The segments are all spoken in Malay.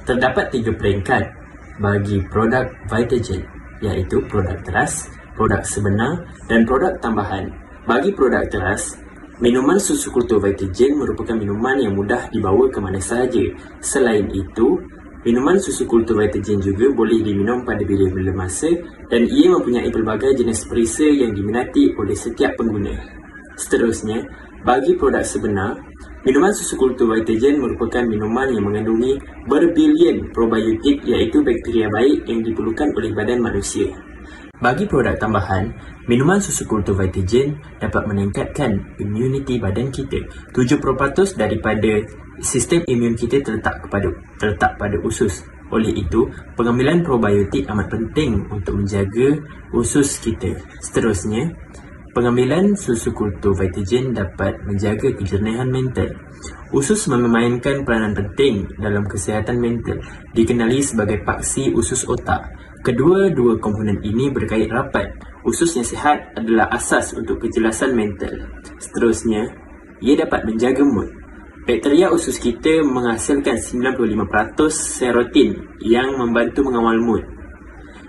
Terdapat 3 peringkat bagi produk Vitagen, iaitu produk teras, produk sebenar dan produk tambahan. Bagi produk teras, minuman susu kultur Vitagen merupakan minuman yang mudah dibawa ke mana sahaja. Selain itu, minuman susu kultur Vitagen juga boleh diminum pada bila-bila masa dan ia mempunyai pelbagai jenis perisa yang diminati oleh setiap pengguna. Seterusnya, bagi produk sebenar, minuman susu kultur Vitagen merupakan minuman yang mengandungi berbilion probiotik iaitu bakteria baik yang diperlukan oleh badan manusia. Bagi produk tambahan, minuman susu kultur Vitagen dapat meningkatkan imuniti badan kita. 70% daripada sistem imun kita terletak pada usus. Oleh itu, pengambilan probiotik amat penting untuk menjaga usus kita. Seterusnya, pengambilan susu kultur Vitagen dapat menjaga kejernihan mental. Usus memainkan peranan penting dalam kesihatan mental, dikenali sebagai paksi usus otak. Kedua-dua komponen ini berkait rapat. Usus yang sihat adalah asas untuk kejelasan mental. Seterusnya, ia dapat menjaga mood. Bakteria usus kita menghasilkan 95% serotin yang membantu mengawal mood.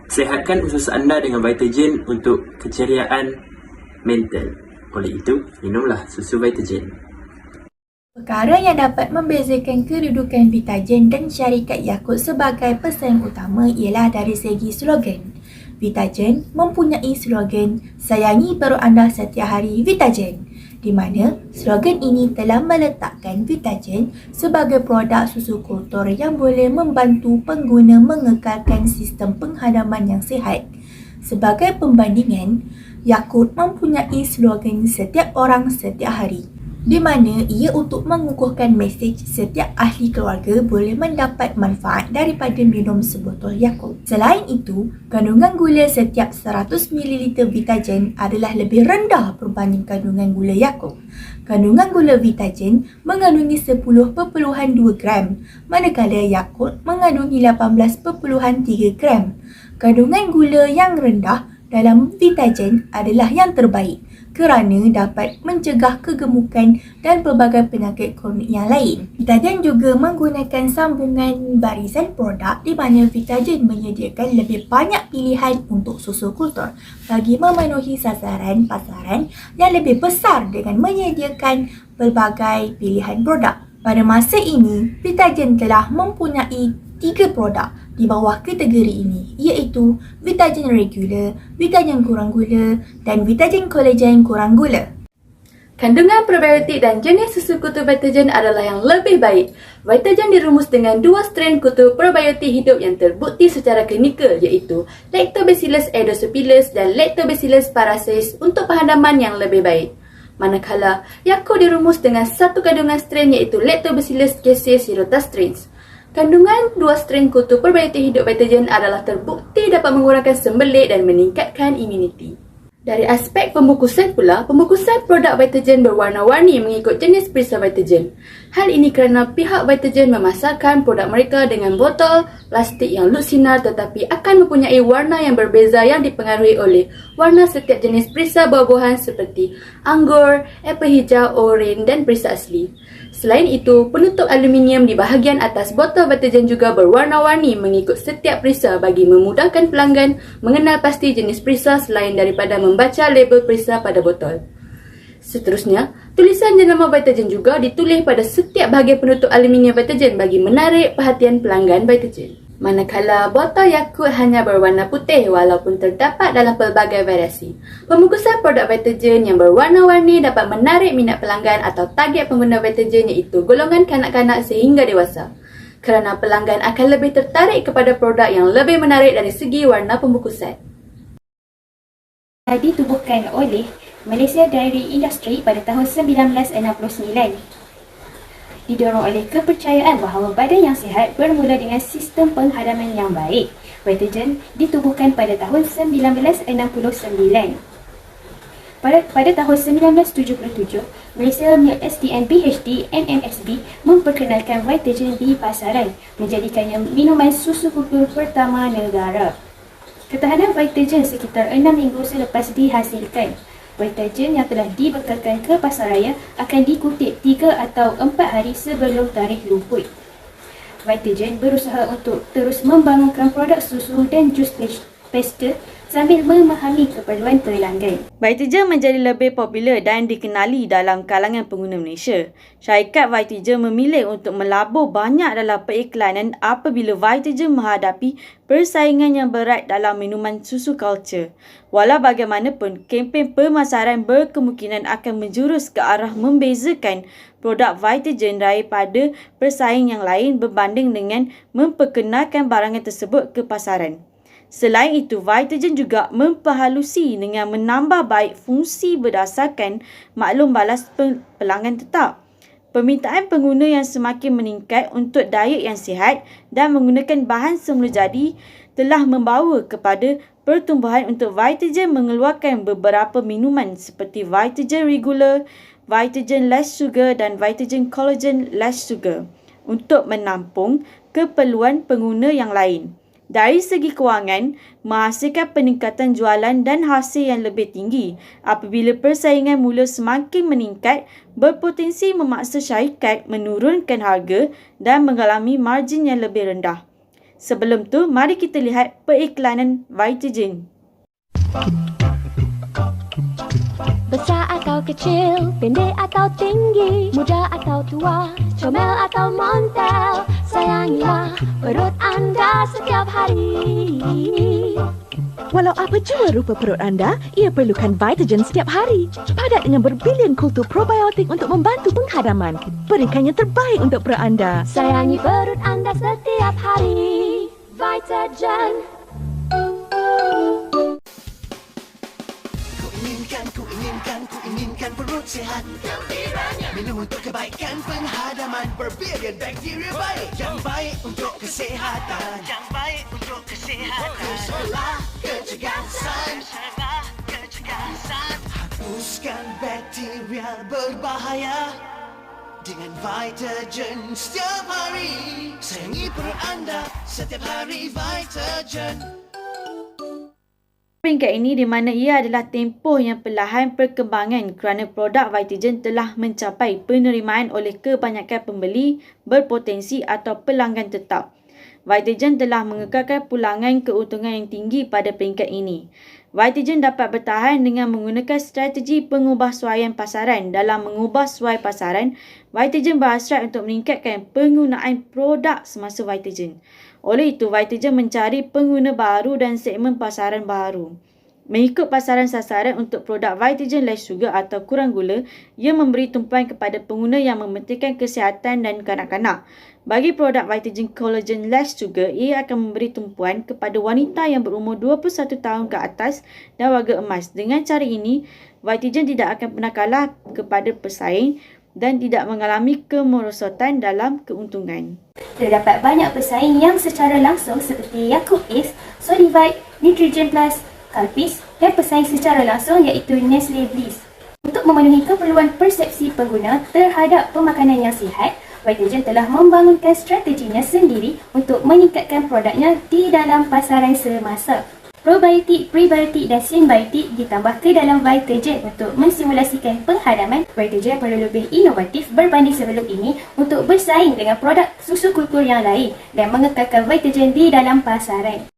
Sihatkan usus anda dengan Vitagen untuk keceriaan mental. Oleh itu, minumlah susu Vitagen. Perkara yang dapat membezakan kedudukan Vitagen dan syarikat Yakult sebagai pesaing utama ialah dari segi slogan. Vitagen mempunyai slogan "Sayangi perut anda setiap hari Vitagen", di mana slogan ini telah meletakkan Vitagen sebagai produk susu kultur yang boleh membantu pengguna mengekalkan sistem penghadaman yang sihat. Sebagai perbandingan, Yakult mempunyai slogan "Setiap orang setiap hari", di mana ia untuk mengukuhkan mesej setiap ahli keluarga boleh mendapat manfaat daripada minum sebotol Yakult. Selain itu, kandungan gula setiap 100 ml Vitagen adalah lebih rendah berbanding kandungan gula Yakult. Kandungan gula Vitagen mengandungi 10.2 gram, manakala Yakult mengandungi 18.3 gram. Kandungan gula yang rendah dalam Vitagen adalah yang terbaik kerana dapat mencegah kegemukan dan pelbagai penyakit kronik yang lain. Vitagen juga menggunakan sambungan barisan produk di mana Vitagen menyediakan lebih banyak pilihan untuk susu kultur bagi memenuhi sasaran pasaran yang lebih besar dengan menyediakan pelbagai pilihan produk. Pada masa ini, Vitagen telah mempunyai 3 produk di bawah kategori ini, iaitu Vitagen Regular, Vitagen kurang gula dan Vitagen Collagen kurang gula. Kandungan probiotik dan jenis susu kultur Vitagen adalah yang lebih baik. Vitagen dirumus dengan 2 strain kultur probiotik hidup yang terbukti secara klinikal, iaitu Lactobacillus aedosuphilus dan Lactobacillus parasites untuk penghadaman yang lebih baik. Manakala Yakult dirumus dengan 1 kandungan strain iaitu Lactobacillus casei shirota strains. Kandungan 2 strain kultur probiotik hidup Vitagen adalah terbukti dapat mengurangkan sembelit dan meningkatkan imuniti. Dari aspek pembungkusan pula, pembungkusan produk Vitagen berwarna-warni mengikut jenis perisa Vitagen. Hal ini kerana pihak Vitagen memasarkan produk mereka dengan botol plastik yang lut sinar tetapi akan mempunyai warna yang berbeza yang dipengaruhi oleh warna setiap jenis perisa buah-buahan seperti anggur, apel hijau, oren dan perisa asli. Selain itu, penutup aluminium di bahagian atas botol Vitagen juga berwarna-warni mengikut setiap perisa bagi memudahkan pelanggan mengenal pasti jenis perisa selain daripada membaca label perisa pada botol. Seterusnya, tulisan jenama Vitagen juga ditulis pada setiap bahagian penutup aluminium Vitagen bagi menarik perhatian pelanggan Vitagen. Manakala botol Yakult hanya berwarna putih walaupun terdapat dalam pelbagai variasi. Pembungkusan produk Vitagen yang berwarna-warni dapat menarik minat pelanggan atau target pengguna Vitagen iaitu golongan kanak-kanak sehingga dewasa. Kerana pelanggan akan lebih tertarik kepada produk yang lebih menarik dari segi warna pembungkusan. Ditubuhkan oleh Malaysia Dairy Industry pada tahun 1969. Didorong oleh kepercayaan bahawa badan yang sihat bermula dengan sistem penghadaman yang baik. Vitagen ditubuhkan pada tahun 1969. Pada tahun 1977, Malaysia Milk SDN PHD MMSB memperkenalkan Vitagen di pasaran, menjadikannya minuman susu kultur pertama negara. Ketahanan Vitagen sekitar 6 minggu selepas dihasilkan. Vitagen yang telah dibekalkan ke pasaraya akan dikutip 3 atau 4 hari sebelum tarikh luput. Vitagen berusaha untuk terus membangunkan produk susu dan jus pasta sambil memahami keperluan pelanggan. Vitagen menjadi lebih popular dan dikenali dalam kalangan pengguna Malaysia. Syarikat Vitagen memilih untuk melabur banyak dalam periklanan apabila Vitagen menghadapi persaingan yang berat dalam minuman susu culture. Walau bagaimanapun, kempen pemasaran berkemungkinan akan menjurus ke arah membezakan produk Vitagen daripada pesaing yang lain berbanding dengan memperkenalkan barangan tersebut ke pasaran. Selain itu, Vitagen juga memperhalusi dengan menambah baik fungsi berdasarkan maklum balas pelanggan tetap. Permintaan pengguna yang semakin meningkat untuk diet yang sihat dan menggunakan bahan semula jadi telah membawa kepada pertumbuhan untuk Vitagen mengeluarkan beberapa minuman seperti Vitagen Regular, Vitagen Less Sugar dan Vitagen Collagen Less Sugar untuk menampung keperluan pengguna yang lain. Dari segi kewangan, menghasilkan peningkatan jualan dan hasil yang lebih tinggi apabila persaingan mula semakin meningkat berpotensi memaksa syarikat menurunkan harga dan mengalami margin yang lebih rendah. Sebelum tu, mari kita lihat periklanan Vitagen. Besar atau kecil, pendek atau tinggi, muda atau tua, comel atau montel, sayangilah perut anda setiap hari. Walau apa jua rupa perut anda, ia perlukan Vitagen setiap hari. Padat dengan berbilion kultur probiotik untuk membantu penghadaman. Berikan yang terbaik untuk perut anda. Sayangi perut anda setiap hari. Vitagen. Ku inginkan perut sehat. Gembiranya minum untuk kebaikan penghadaman. Berbilion bakteria baik. Yang baik untuk kesihatan. Yang baik untuk kesihatan. Fokuslah kecergasan. Hapuskan bakteria berbahaya dengan Vitagen setiap hari. Sayangi perut anda setiap hari. Vitagen. Peringkat ini di mana ia adalah tempoh yang perlahan perkembangan kerana produk Vitagen telah mencapai penerimaan oleh kebanyakan pembeli berpotensi atau pelanggan tetap. Vitagen telah mengekalkan pulangan keuntungan yang tinggi pada peringkat ini. Vitagen dapat bertahan dengan menggunakan strategi pengubahsuaian pasaran. Dalam mengubahsuai pasaran, Vitagen berhasrat untuk meningkatkan penggunaan produk semasa Vitagen. Oleh itu, Vitagen mencari pengguna baru dan segmen pasaran baru. Mengikut pasaran sasaran untuk produk Vitagen Less Sugar atau kurang gula, ia memberi tumpuan kepada pengguna yang mementingkan kesihatan dan kanak-kanak. Bagi produk Vitagen Collagen Less Sugar, ia akan memberi tumpuan kepada wanita yang berumur 21 tahun ke atas dan warga emas. Dengan cara ini, Vitagen tidak akan pernah kalah kepada pesaing dan tidak mengalami kemerosotan dalam keuntungan. Terdapat banyak pesaing yang secara langsung seperti Yakult Ace, Solivite, Nutrigen Plus, Calpis dan pesaing secara langsung iaitu Nestle Bliss. Untuk memenuhi keperluan persepsi pengguna terhadap pemakanan yang sihat, Vitagen telah membangunkan strateginya sendiri untuk meningkatkan produknya di dalam pasaran semasa. Probiotik, prebiotik dan synbiotik ditambah ke dalam Vitagen untuk mensimulasikan penghadaman. Vitagen perlu lebih inovatif berbanding sebelum ini untuk bersaing dengan produk susu kultur yang lain dan mengekalkan Vitagen di dalam pasaran.